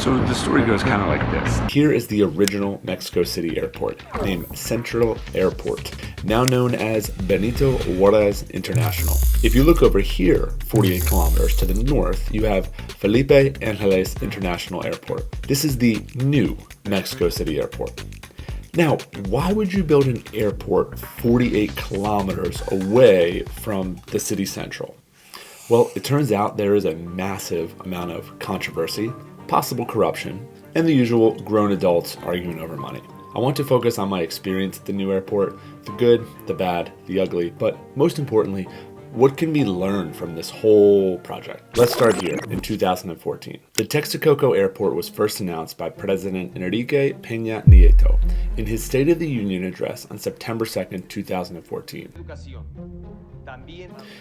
So the story goes kind of like this. Here is the original Mexico City airport, named Central Airport, now known as Benito Juarez International. If you look over here, 48 kilometers to the north, you have Felipe Angeles International Airport. This is the new Mexico City airport. Now, why would you build an airport 48 kilometers away from the city central? Well, it turns out there is a massive amount of controversy, possible corruption, and the usual grown adults arguing over money. I want to focus on my experience at the new airport, the good, the bad, the ugly, but most importantly, what can be learned from this whole project? Let's start here in 2014. The Texcoco Airport was first announced by President Enrique Peña Nieto in his State of the Union address on September 2nd, 2014.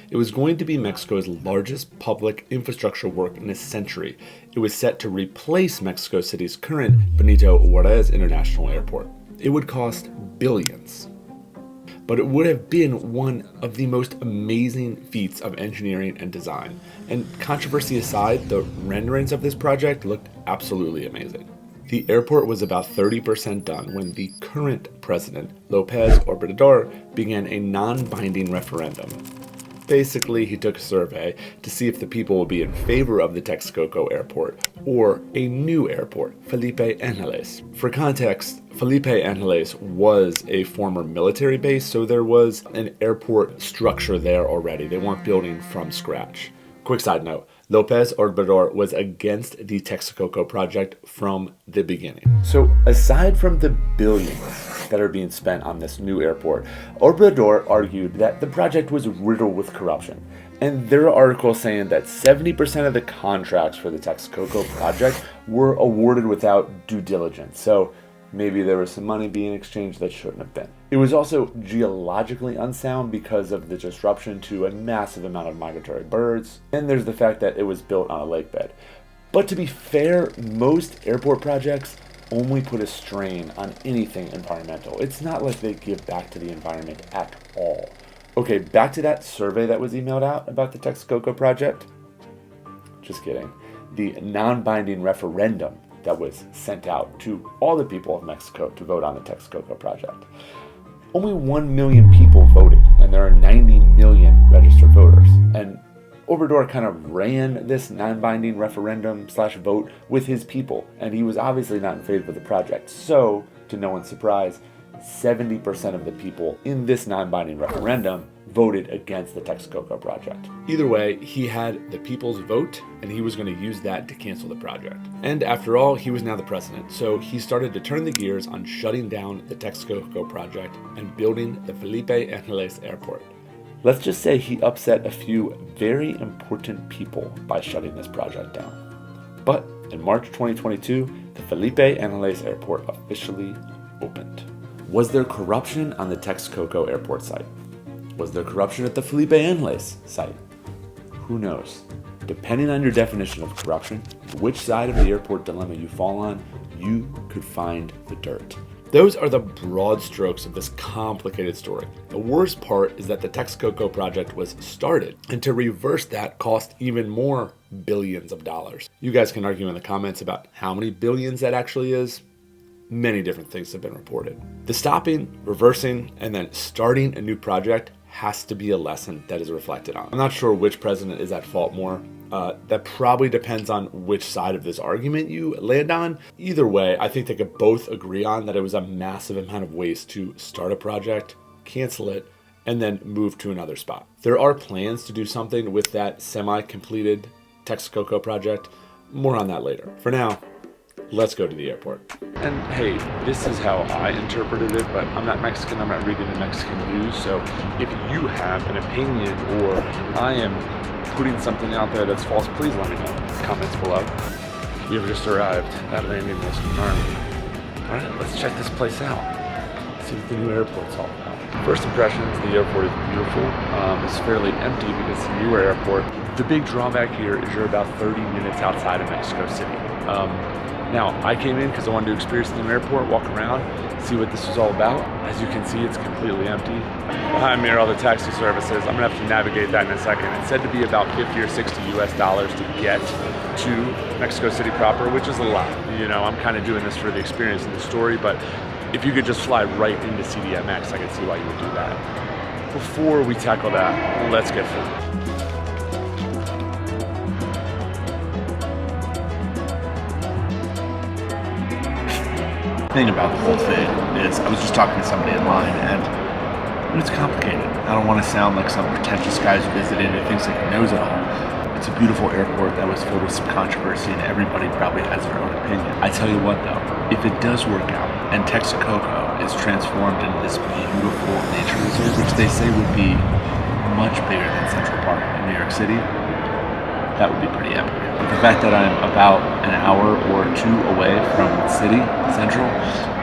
It was going to be Mexico's largest public infrastructure work in a century. It was set to replace Mexico City's current Benito Juarez International Airport. It would cost billions. But it would have been one of the most amazing feats of engineering and design. And controversy aside, the renderings of this project looked absolutely amazing. The airport was about 30% done when the current president, López Obrador, began a non-binding referendum. Basically, he took a survey to see if the people would be in favor of the Texcoco airport or a new airport, Felipe Angeles. For context, Felipe Angeles was a former military base, so there was an airport structure there already. They weren't building from scratch. Quick side note, López Obrador was against the Texcoco project from the beginning. So aside from the billions that are being spent on this new airport, Obrador argued that the project was riddled with corruption. And there are articles saying that 70% of the contracts for the Texcoco project were awarded without due diligence. So maybe there was some money being exchanged that shouldn't have been. It was also geologically unsound because of the disruption to a massive amount of migratory birds. And there's the fact that it was built on a lake bed. But to be fair, most airport projects only put a strain on anything environmental. It's not like they give back to the environment at all. Okay, back to that survey that was emailed out about the Texcoco project. Just kidding. The non-binding referendum that was sent out to all the people of Mexico to vote on the Texcoco project. Only 1 million people voted, and there are 90 million registered voters. And Obrador kind of ran this non-binding referendum/vote with his people, and he was obviously not in favor of the project. So, to no one's surprise, 70% of the people in this non-binding referendum voted against the Texcoco project. Either way, he had the people's vote, and he was going to use that to cancel the project. And after all, he was now the president, so he started to turn the gears on shutting down the Texcoco project and building the Felipe Angeles Airport. Let's just say he upset a few very important people by shutting this project down. But in March 2022, the Felipe Angeles Airport officially opened. Was there corruption on the Texcoco airport site? Was there corruption at the Felipe Angeles site? Who knows? Depending on your definition of corruption, which side of the airport dilemma you fall on, you could find the dirt. Those are the broad strokes of this complicated story. The worst part is that the Texcoco project was started, and to reverse that cost even more billions of dollars. You guys can argue in the comments about how many billions that actually is. Many different things have been reported. The stopping, reversing, and then starting a new project has to be a lesson that is reflected on. I'm not sure which president is at fault more. That probably depends on which side of this argument you land on. Either way, I think they could both agree on that it was a massive amount of waste to start a project, cancel it, and then move to another spot. There are plans to do something with that semi-completed Texcoco project. More on that later. For now, let's go to the airport. And hey, this is how I interpreted it, but I'm not Mexican, I'm not reading the Mexican news, so if you have an opinion or I am putting something out there that's false, please let me know in the comments below. We have just arrived at Landing Army. Alright, let's check this place out. See what the new airport's all about. First impressions, the airport is beautiful. It's fairly empty because it's a newer airport. The big drawback here is you're about 30 minutes outside of Mexico City. Now, I came in because I wanted to experience the new airport, walk around, see what this was all about. As you can see, it's completely empty. Behind me are all the taxi services. I'm gonna have to navigate that in a second. It's said to be about 50 or 60 US dollars to get to Mexico City proper, which is a lot. You know, I'm kind of doing this for the experience and the story, but if you could just fly right into CDMX, I could see why you would do that. Before we tackle that, let's get food. Thing about the whole thing is I was just talking to somebody in line and it's complicated. I don't want to sound like some pretentious guy who's visited and thinks like he knows it all. It's a beautiful airport that was filled with some controversy and everybody probably has their own opinion. I tell you what though, if it does work out and Texcoco is transformed into this beautiful nature reserve, which they say would be much bigger than Central Park in New York City, that would be pretty epic. But the fact that I'm about an hour or two away from city central,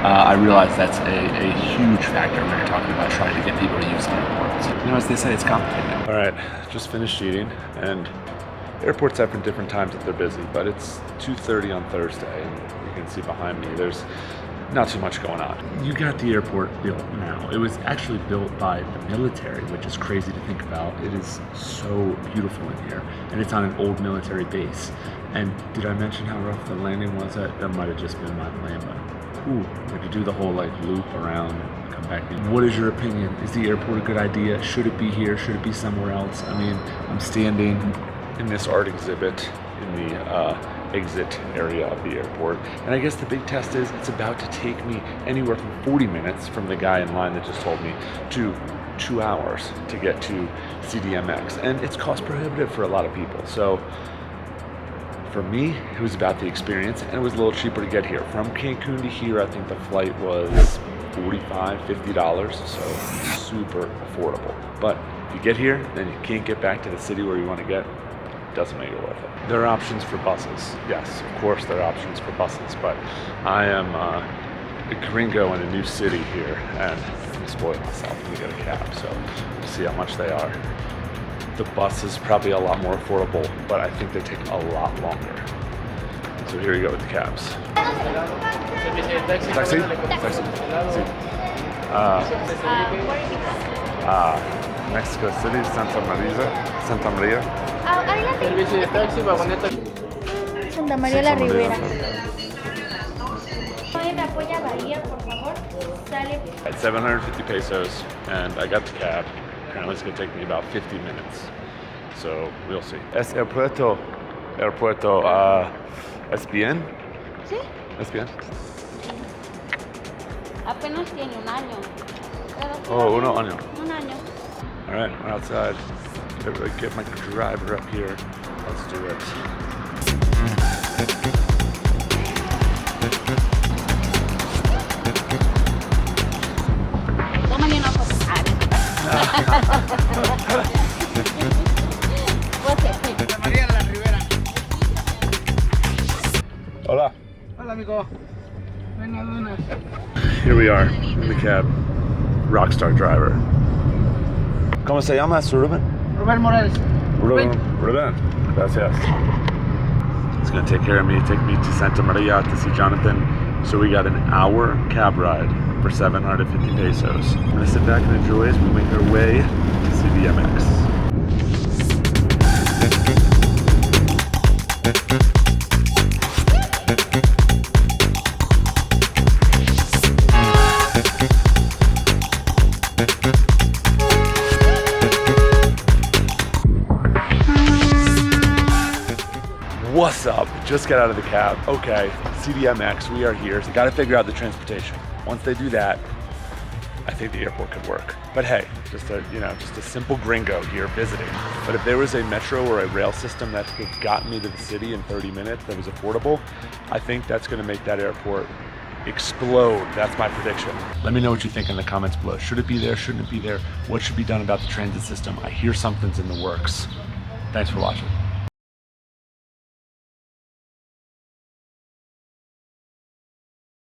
I realize that's a huge factor when you're talking about trying to get people to use the airport. So, you know, as they say, it's complicated. All right, just finished eating, and airports have different times that they're busy, but it's 2:30 on Thursday, and you can see behind me, there's not too much going on. You got the airport built now. It was actually built by the military, which is crazy to think about. It is so beautiful in here, and it's on an old military base. And did I mention how rough the landing was? That might have just been my plan, but ooh, we could do the whole like loop around and come back in. What is your opinion? Is the airport a good idea? Should it be here? Should it be somewhere else? I mean, I'm standing in this art exhibit in the exit area of the airport, and I guess the big test is it's about to take me anywhere from 40 minutes from the guy in line that just told me to 2 hours to get to CDMX, and it's cost prohibitive for a lot of people. So for me, it was about the experience, and it was a little cheaper to get here. From Cancun to here, I think the flight was $45, $50, so super affordable. But if you get here, then you can't get back to the city where you want to get, doesn't make it worth it. There are options for buses. Yes, of course there are options for buses, but I am a gringo in a new city here, and I'm spoiling myself when we get a cab, so we'll see how much they are. The bus is probably a lot more affordable, but I think they take a lot longer. So here you go with the cabs. Taxi? Taxi. Mexico City, Santa Maria. Servicio de taxi, vagoneta. Santa María la Ribera. ¿Me apoya Bahía, por favor? Sale. At 750 pesos, and I got the cab. Apparently it's going to take me about 50 minutes. So we'll see. ¿Es aeropuerto? ¿Es bien? Sí. ¿Es bien? Apenas tiene un año. Oh, un año. Un año. All right, we're outside. Everybody get my driver up here. Let's do it. Tómale una foto. María la Ribera. Hola. Hola, amigo. Buenas. Here we are in the cab. Rockstar driver. ¿Cómo se llama su Rubén? Rubén Morales. Rubén. Gracias. He's going to take care of me, take me to Santa Maria to see Jonathan. So we got an hour cab ride for 750 pesos. I'm going to sit back and enjoy as we make our way to CDMX. What's up? Just got out of the cab. Okay, CDMX, we are here. So got to figure out the transportation. Once they do that, I think the airport could work. But hey, just a simple gringo here visiting. But if there was a metro or a rail system that could have gotten me to the city in 30 minutes that was affordable, I think that's going to make that airport explode. That's my prediction. Let me know what you think in the comments below. Should it be there? Shouldn't it be there? What should be done about the transit system? I hear something's in the works. Thanks for watching.